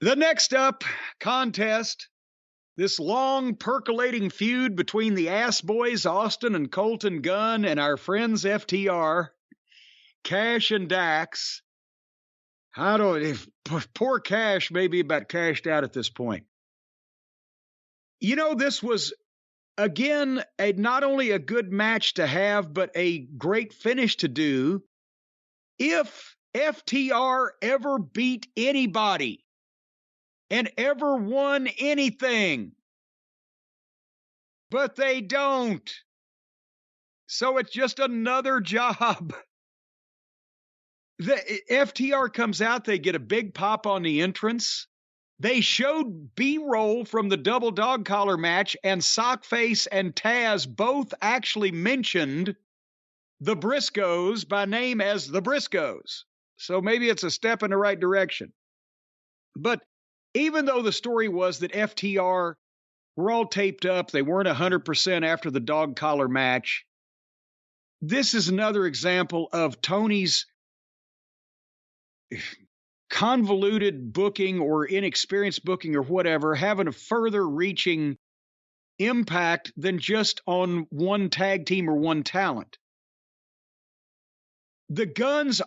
The next up contest, this long percolating feud between the ass boys, Austin and Colton Gunn, and our friends FTR, Cash and Dax. Poor Cash may be about cashed out at this point. You know, this was, again, not only a good match to have, but a great finish to do. If FTR ever beat anybody and ever won anything, but they don't. So it's just another job. The FTR comes out, they get a big pop on the entrance. They showed B-roll from the double dog collar match, and Sockface and Taz both actually mentioned the Briscoes by name as the Briscoes. So maybe it's a step in the right direction. But even though the story was that FTR were all taped up, they weren't 100% after the dog collar match, this is another example of Tony's convoluted booking or inexperienced booking or whatever having a further reaching impact than just on one tag team or one talent. The Gunns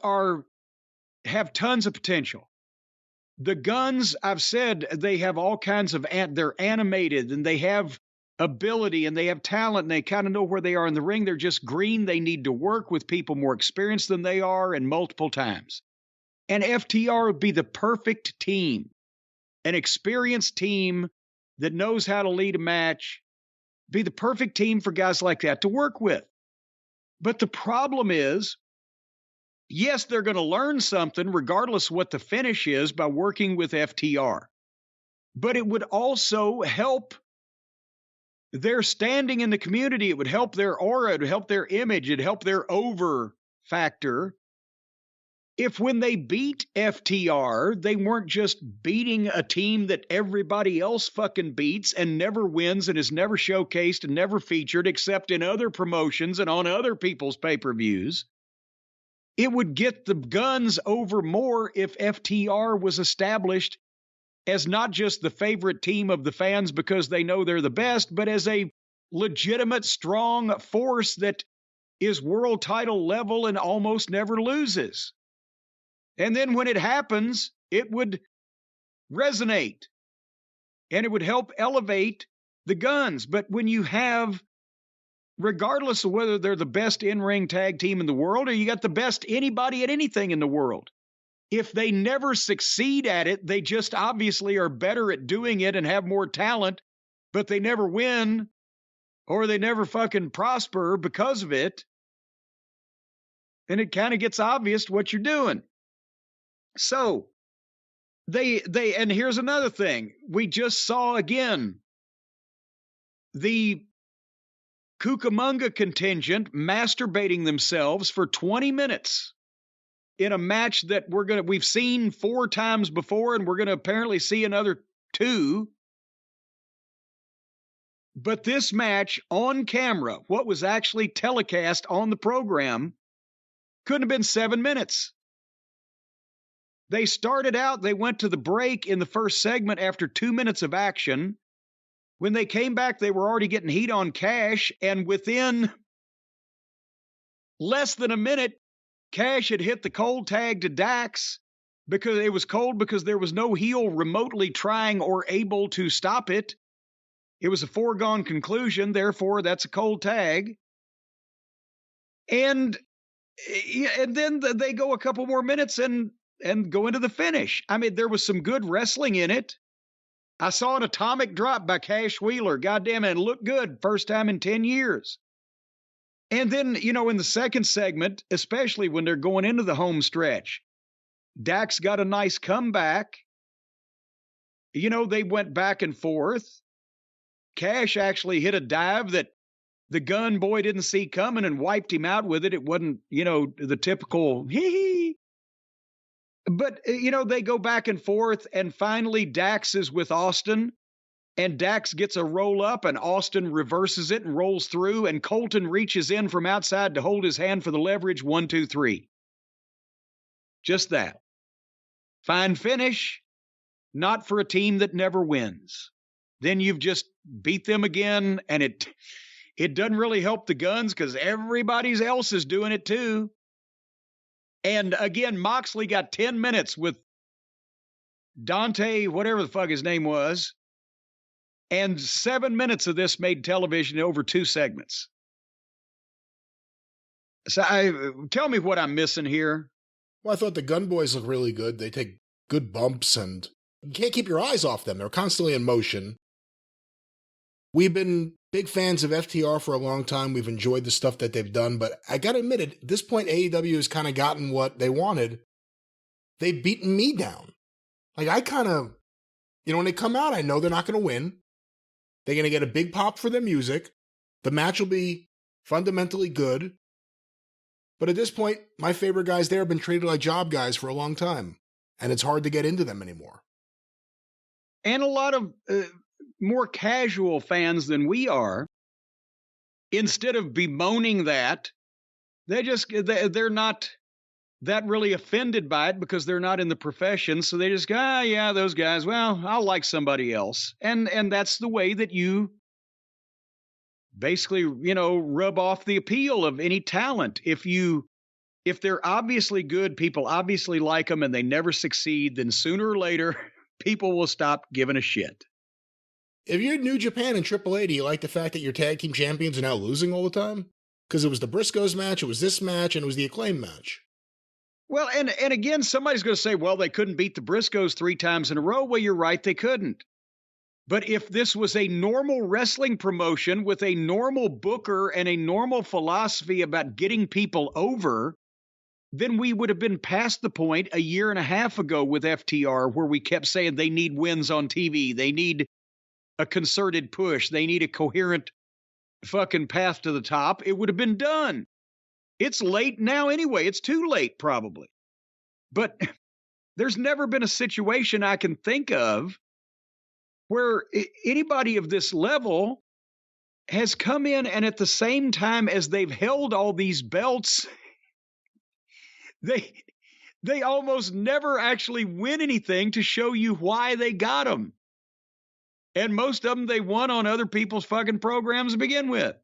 have tons of potential. The Gunns, I've said, they have all kinds of, they're animated and they have ability and they have talent and they kind of know where they are in the ring. They're just green. They need to work with people more experienced than they are and multiple times. And FTR would be the perfect team, an experienced team that knows how to lead a match, be the perfect team for guys like that to work with. But the problem is, yes, they're going to learn something regardless of what the finish is by working with FTR. But it would also help their standing in the community. It would help their aura. It would help their image. It would help their over factor. If when they beat FTR, they weren't just beating a team that everybody else fucking beats and never wins and is never showcased and never featured except in other promotions and on other people's pay-per-views. It would get the Gunns over more if FTR was established as not just the favorite team of the fans because they know they're the best, but as a legitimate, strong force that is world title level and almost never loses. And then when it happens, it would resonate and it would help elevate the Gunns. But when you have, regardless of whether they're the best in-ring tag team in the world or you got the best anybody at anything in the world, if they never succeed at it, they just obviously are better at doing it and have more talent, but they never win or they never fucking prosper because of it, then it kind of gets obvious what you're doing. So and here's another thing. We just saw again the Cucamonga contingent masturbating themselves for 20 minutes in a match that we've seen 4 times before, and we're going to apparently see another 2. But this match on camera, what was actually telecast on the program, couldn't have been 7 minutes. They started out, they went to the break in the first segment after 2 minutes of action. When they came back, they were already getting heat on Cash, and within less than a minute, Cash had hit the cold tag to Dax because it was cold because there was no heel remotely trying or able to stop it. It was a foregone conclusion, therefore that's a cold tag. And then they go a couple more minutes and go into the finish. I mean, there was some good wrestling in it. I saw an atomic drop by Cash Wheeler. Goddamn it, it looked good. First time in 10 years. And then, in the second segment, especially when they're going into the home stretch, Dax got a nice comeback. They went back and forth. Cash actually hit a dive that the Gunn boy didn't see coming and wiped him out with it. It wasn't, the typical hee. But, they go back and forth, and finally Dax is with Austin, and Dax gets a roll up, and Austin reverses it and rolls through, and Colton reaches in from outside to hold his hand for the leverage. 1, 2, 3. Just that. Fine finish. not for a team that never wins. Then you've just beat them again, and it doesn't really help the Guns because everybody else is doing it too. And again, Moxley got 10 minutes with Dante, whatever the fuck his name was, and 7 minutes of this made television over 2 segments. So tell me what I'm missing here. Well, I thought the Gun Boys look really good. They take good bumps, and you can't keep your eyes off them. They're constantly in motion. We've been big fans of FTR for a long time. We've enjoyed the stuff that they've done, but I gotta admit, at this point, AEW has kind of gotten what they wanted. They've beaten me down. Like, I kind of, when they come out, I know they're not going to win. They're going to get a big pop for their music. The match will be fundamentally good. But at this point, my favorite guys there have been treated like job guys for a long time, and it's hard to get into them anymore. And a lot of more casual fans than we are, instead of bemoaning that, they're not that really offended by it because they're not in the profession. So they just go, yeah, those guys, well, I'll like somebody else. And that's the way that you basically, rub off the appeal of any talent. If they're obviously good, people obviously like them, and they never succeed, then sooner or later, people will stop giving a shit. If you're New Japan and AAA, do you like the fact that your tag team champions are now losing all the time? Because it was the Briscoes match, it was this match, and it was the Acclaim match. Well, and again, somebody's going to say, well, they couldn't beat the Briscoes 3 times in a row. Well, you're right, they couldn't. But if this was a normal wrestling promotion with a normal booker and a normal philosophy about getting people over, then we would have been past the point a year and a half ago with FTR where we kept saying they need wins on TV. They need a concerted push. They need a coherent fucking path to the top. It would have been done. It's late now anyway. It's too late, probably. But there's never been a situation I can think of where anybody of this level has come in and at the same time as they've held all these belts, they almost never actually win anything to show you why they got them. And most of them they won on other people's fucking programs to begin with.